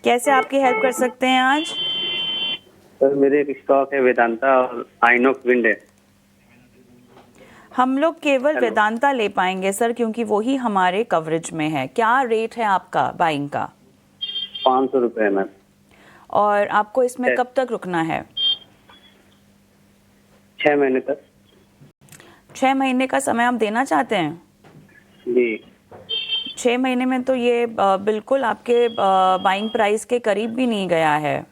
कैसे आपकी हेल्प कर सकते हैं आज? सर मेरे एक स्टॉक है वेदांता और आइनॉक्स विंड है। हम लोग केवल हेलो। वेदांता ले पाएंगे सर, क्योंकि वही हमारे कवरेज में है। क्या रेट है आपका बाइंग का? 500 रुपये मैम। और आपको इसमें कब तक रुकना है? 6 महीने तक। 6 महीने का समय आप देना चाहते हैं? जी। 6 महीने में तो ये बिल्कुल आपके बाइंग प्राइस के करीब भी नहीं गया है।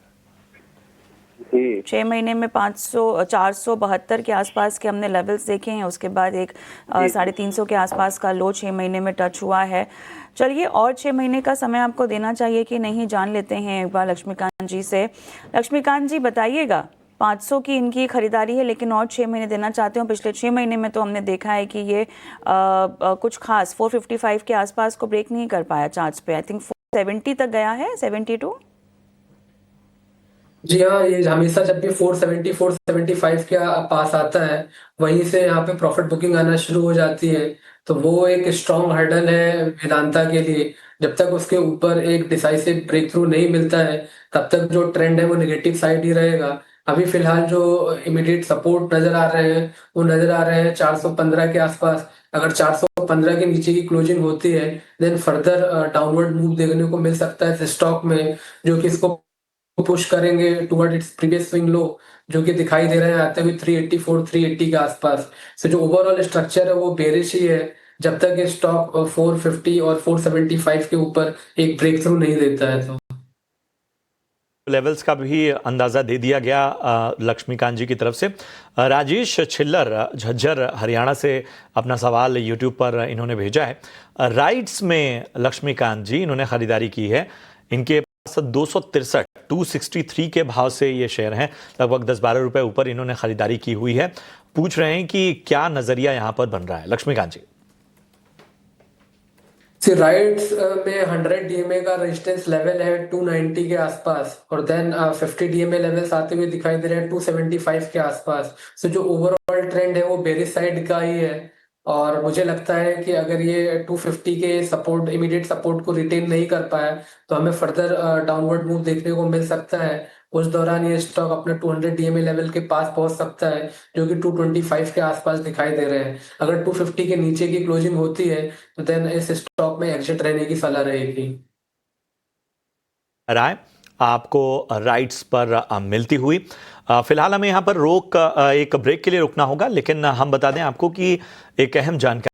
जी। 6 महीने में 500 472 के आसपास के हमने लेवल्स देखे हैं। उसके बाद एक जी। 350 के आसपास का लो 6 महीने में टच हुआ है। चलिए, और 6 महीने का समय आपको देना चाहिए कि नहीं, जान लेते हैं एक बार लक्ष्मीकांत जी से। लक्ष्मीकांत जी बताइएगा, 500 की इनकी खरीदारी है लेकिन और 6 महीने देना चाहते हो। पिछले 6 महीने में तो हमने देखा है कि ये कुछ खास 455 के आसपास को ब्रेक नहीं कर पाया चार्ट्स पे। आई थिंक 470 तक गया है, 72। जी हाँ, ये हमेशा जब भी 470 475 के पास आता है, वहीं से यहाँ पे प्रॉफिट बुकिंग आना शुरू हो जाती है। तो वो एक स्ट्रॉन्ग हर्डल है वेदांता के लिए। जब तक उसके ऊपर एक डिसाइसिव ब्रेक थ्रू नहीं मिलता है, तब तक जो ट्रेंड है वो नेगेटिव साइड ही रहेगा। अभी फिलहाल जो इमीडिएट सपोर्ट नजर आ रहे हैं, वो नजर आ रहे हैं 415 के आसपास। अगर 415 के नीचे की क्लोजिंग होती है, देन फर्दर डाउनवर्ड मूव देखने को मिल सकता है इस स्टॉक में, जो कि इसको पुश करेंगे toward its previous swing low, जो कि दिखाई दे रहे हैं आते हुए 384 380 के आसपास। सो जो ओवरऑल स्ट्रक्चर है वो बेरिश ही है, जब तक ये स्टॉक 450 और 475 के ऊपर एक ब्रेक थ्रू नहीं देता है। तो लेवल्स का भी अंदाजा दे दिया गया लक्ष्मीकांत जी की तरफ से। राजेश छिल्लर झज्जर हरियाणा से अपना सवाल यूट्यूब पर इन्होंने भेजा है। राइट्स में लक्ष्मीकांत जी इन्होंने खरीदारी की है। इनके 263 के भाव से ये शेयर हैं, लगभग 10-12 रुपए ऊपर इन्होंने खरीदारी की हुई है। पूछ रहे हैं कि क्या नजरिया यहां पर बन रहा है लक्ष्मीकांत जी? राइट्स में 100 डीएमए का रेजिस्टेंस लेवल है 290 के आसपास, और देन 50 डीएमए लेवल्स आते हुए दिखाई दे रहे हैं 275 के आसपास। सो जो ओवरऑल ट्रेंड है वो बेरिश साइड का ही है। और मुझे लगता है कि अगर ये 250 के सपोर्ट, इमीडिएट सपोर्ट को रिटेन नहीं कर पाया, तो हमें फर्दर डाउनवर्ड मूव देखने को मिल सकता है। उस दौरान ये स्टॉक अपने 200 डीएमए लेवल के पास पहुंच सकता है, जो कि 225 के आसपास दिखाई दे रहे हैं। अगर 250 के नीचे की क्लोजिंग होती है, तो देन इस स्टॉक में एग्जिट रहने की सलाह रहेगी। राय आपको राइट्स पर मिलती हुई। फिलहाल हमें यहाँ पर एक ब्रेक के लिए रुकना होगा, लेकिन हम बता दें आपको कि एक अहम जानकारी